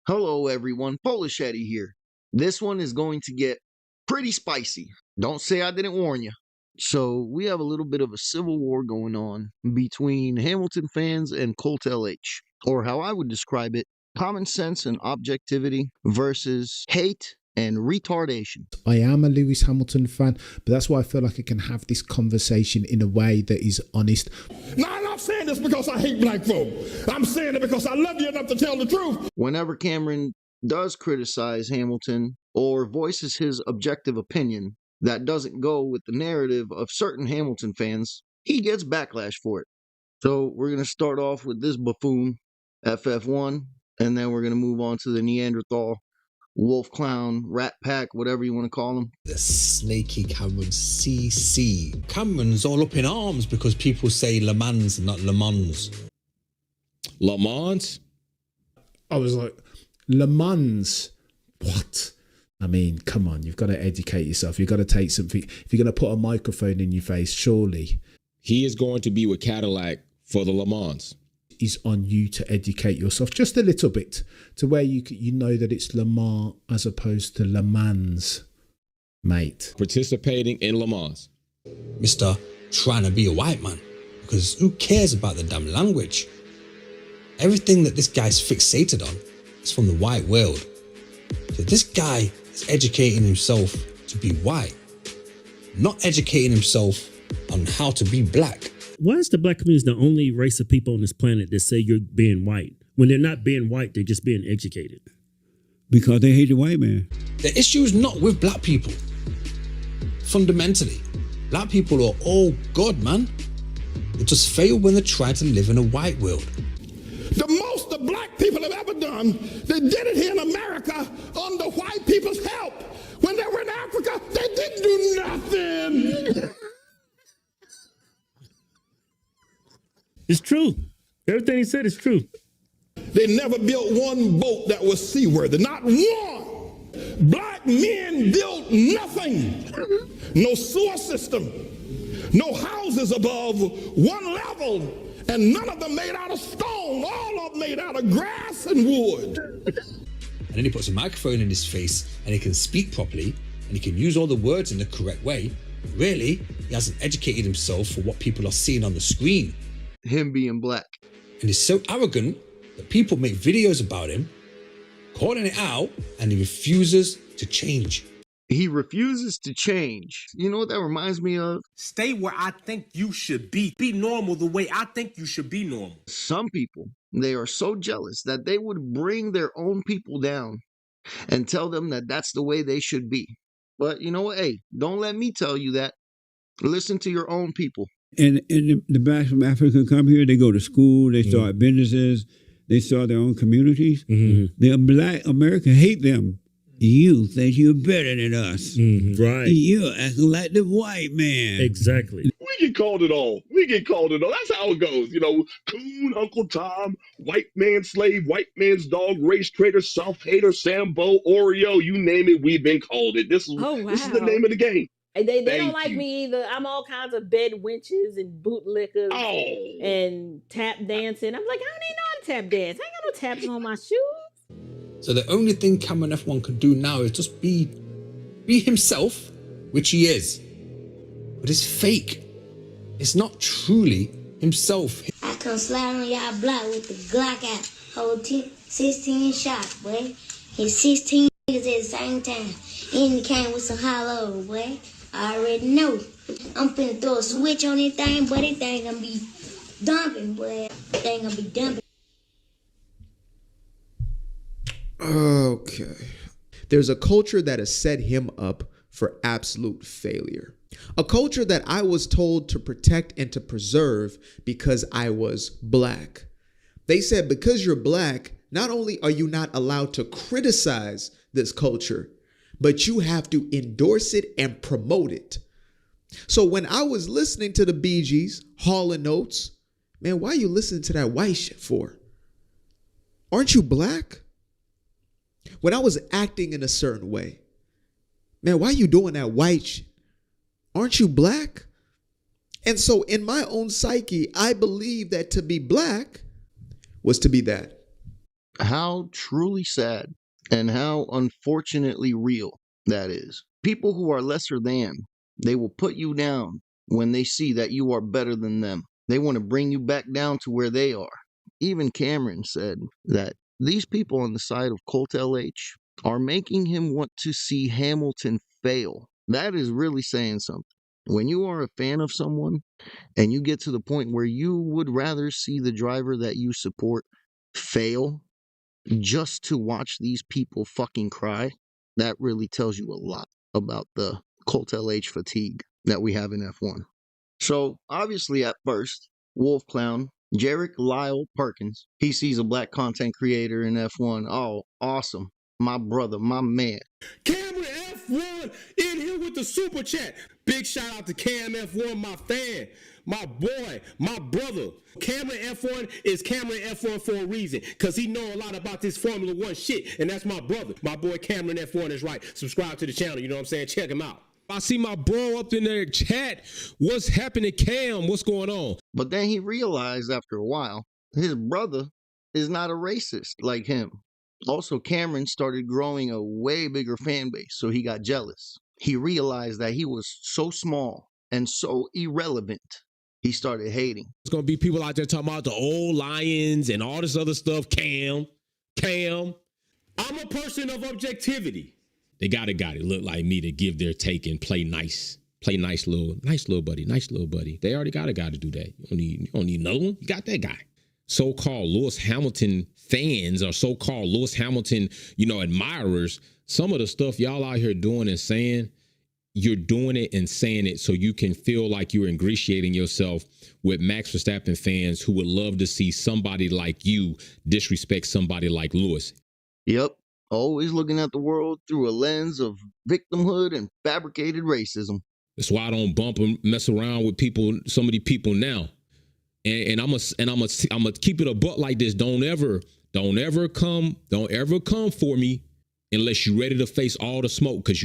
Hello everyone, Polish Eddie here. This one is going to get pretty spicy. Don't say I didn't warn you. So we have a little bit of a civil war going on between Hamilton fans and Colt LH. Or how I would describe it, common sense and objectivity versus hate and retardation. I am a Lewis Hamilton fan, but that's why I feel like I can have this conversation in a way that is honest. Now, I'm not saying this because I hate black folk. I'm saying it because I love you enough to tell the truth. Whenever Cameron does criticize Hamilton or voices his objective opinion that doesn't go with the narrative of certain Hamilton fans, he gets backlash for it. So we're going to start off with this buffoon, FF1, and then we're going to move on to the Neanderthal, wolf clown, rat pack, whatever you want to call him. The snaky Cameron CC. Cameron's all up in arms because people say Le Mans and not Le Mans. Le Mans? I was like, Le Mans? What? I mean, come on, you've got to educate yourself. You've got to take something. If you're going to put a microphone in your face, surely. He is going to be with Cadillac for the Le Mans. Is on you to educate yourself just a little bit to where you know that it's Le Mans as opposed to Le Mans, mate. Participating in Le Mans. Mr. Trying to be a white man. Because who cares about the damn language? Everything that this guy's fixated on is from the white world. So this guy is educating himself to be white, not educating himself on how to be black. Why is the black community the only race of people on this planet that say you're being white? When they're not being white, they're just being educated. Because they hate the white man. The issue is not with black people. Fundamentally, black people are all good, man. They just fail when they try to live in a white world. The most the black people have ever done, they did it here in America under white people's help. When they were in Africa, they didn't do nothing. It's true. Everything he said is true. They never built one boat that was seaworthy, not one. Black men built nothing. No sewer system, no houses above one level, and none of them made out of stone. All of them made out of grass and wood. And then he puts a microphone in his face and he can speak properly and he can use all the words in the correct way. Really, he hasn't educated himself for what people are seeing on the screen. Him being black. And he's so arrogant that people make videos about him, calling it out, and he refuses to change. He refuses to change. You know what that reminds me of? Stay where I think you should be. Be normal the way I think you should be normal. Some people, they are so jealous that they would bring their own people down and tell them that that's the way they should be. But you know what? Hey, don't let me tell you that. Listen to your own people. And the blacks from Africa come here, they go to school, they start businesses, they start their own communities. The black America hate them. You think you're better than us. Right. You're acting like the white man. Exactly. We get called it all. That's how it goes. You know, coon, Uncle Tom, white man slave, white man's dog, race traitor, self-hater, Sambo, Oreo, you name it, we've been called it. This is the name of the game. They don't like me either. I'm all kinds of bed wenches and bootlickers and tap dancing. I'm like, I don't even know how to tap dance. I ain't got no taps on my shoes. So the only thing Cameron F1 can do now is just be himself, which he is. But it's fake. It's not truly himself. I come slide on y'all block with the Glock out. Hold 16 shots, boy. Hit 16 niggas at the same time. And he came with some hollow, boy. I already know. I'm finna throw a switch on this thing, but it ain't gonna be dumping, boy. It ain't gonna be dumping. Okay. There's a culture that has set him up for absolute failure. A culture that I was told to protect and to preserve because I was black. They said because you're black, not only are you not allowed to criticize this culture, but you have to endorse it and promote it. So when I was listening to the Bee Gees, Hall & Oates, man, why are you listening to that white shit for? Aren't you black? When I was acting in a certain way, man, why are you doing that white shit? Aren't you black? And so in my own psyche, I believe that to be black was to be that. How truly sad and how unfortunately real that is. People who are lesser than, they will put you down when they see that you are better than them. They want to bring you back down to where they are. Even Cameron said that these people on the side of Colt LH are making him want to see Hamilton fail. That is really saying something. When you are a fan of someone and you get to the point where you would rather see the driver that you support fail just to watch these people fucking cry, that really tells you a lot about the Colt LH fatigue that we have in F1. So, obviously, at first, Wolf Clown, Jarek Lyle Perkins, he sees a black content creator in F1. Oh, awesome. My brother, my man. Cameron F1 in here with the super chat. Big shout out to Cam F1, my fan, my boy, my brother. Cameron F1 is Cameron F1 for a reason, because he know a lot about this Formula 1 shit, and that's my brother. My boy Cameron F1 is right. Subscribe to the channel, you know what I'm saying? Check him out. I see my bro up in there chat. What's happening, Cam? What's going on? But then he realized after a while, his brother is not a racist like him. Also, Cameron started growing a way bigger fan base, so he got jealous. He realized that he was so small and so irrelevant, he started hating. There's going to be people out there talking about the old Lions and all this other stuff. Cam. I'm a person of objectivity. They got a guy that look like me to give their take and play nice. Play nice little buddy. They already got a guy to do that. You don't need another one. You got that guy. So-called Lewis Hamilton fans or so-called Lewis Hamilton, admirers, some of the stuff y'all out here doing and saying, you're doing it and saying it so you can feel like you're ingratiating yourself with Max Verstappen fans who would love to see somebody like you disrespect somebody like Lewis. Yep. Always looking at the world through a lens of victimhood and fabricated racism. That's why I don't bump and mess around with people, so many people now. And I'm gonna keep it a butt like this. Don't ever come for me unless you're ready to face all the smoke, because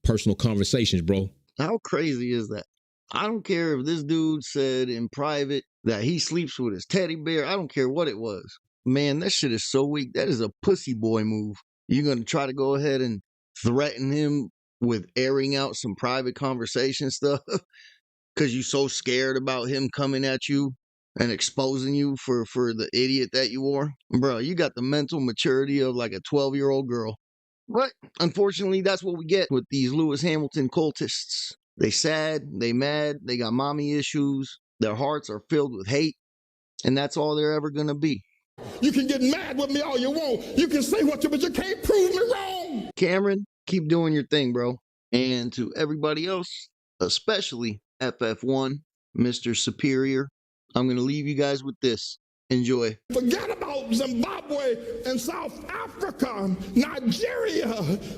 personal conversations, bro. How crazy is that? I don't care if this dude said in private that he sleeps with his teddy bear. I don't care what it was. Man, that shit is so weak. That is a pussy boy move. You're going to try to go ahead and threaten him with airing out some private conversation stuff because you're so scared about him coming at you and exposing you for the idiot that you are. Bro, you got the mental maturity of like a 12-year-old girl. But unfortunately, that's what we get with these Lewis Hamilton cultists. They sad, they mad, they got mommy issues, their hearts are filled with hate, and that's all they're ever going to be. You can get mad with me all you want. You can say what you, but you can't prove me wrong. Cameron, keep doing your thing, bro. And to everybody else, especially FF1, Mr. Superior, I'm going to leave you guys with this. Enjoy. Forget about Zimbabwe and South Africa, Nigeria.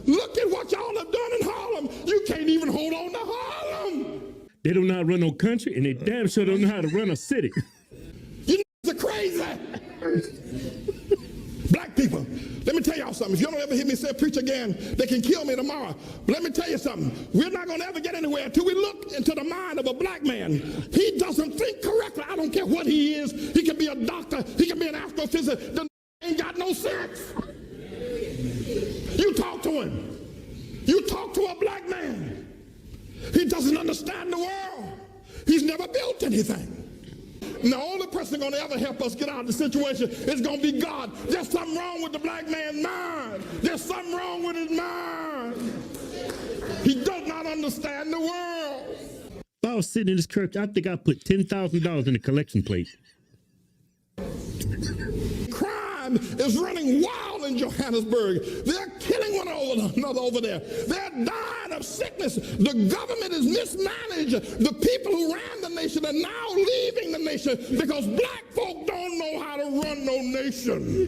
Look at what y'all have done in Harlem. You can't even hold on to Harlem. They don't know how to run no country, and they damn sure don't know how to run a city. You are crazy. Black people, let me tell y'all something. If you don't ever hear me say preach again, they can kill me tomorrow. But let me tell you something. We're not going to ever get anywhere until we look into the mind of a black man. He doesn't think correctly. I don't care what he is. He can be a doctor. He can be an astrophysicist. The ain't got no sense. You talk to him. You talk to a black man. He doesn't understand the world. He's never built anything. And the only person going to ever help us get out of the situation is going to be God. There's something wrong with the black man's mind. There's something wrong with his mind. He does not understand the world. If I was sitting in this church, I think I put $10,000 in the collection plate. Crime is running wild in Johannesburg. They're killing one another over there. They're dying of sickness. The government is mismanaged. The people who ran the nation are now leaving the nation because black folk don't know how to run no nation.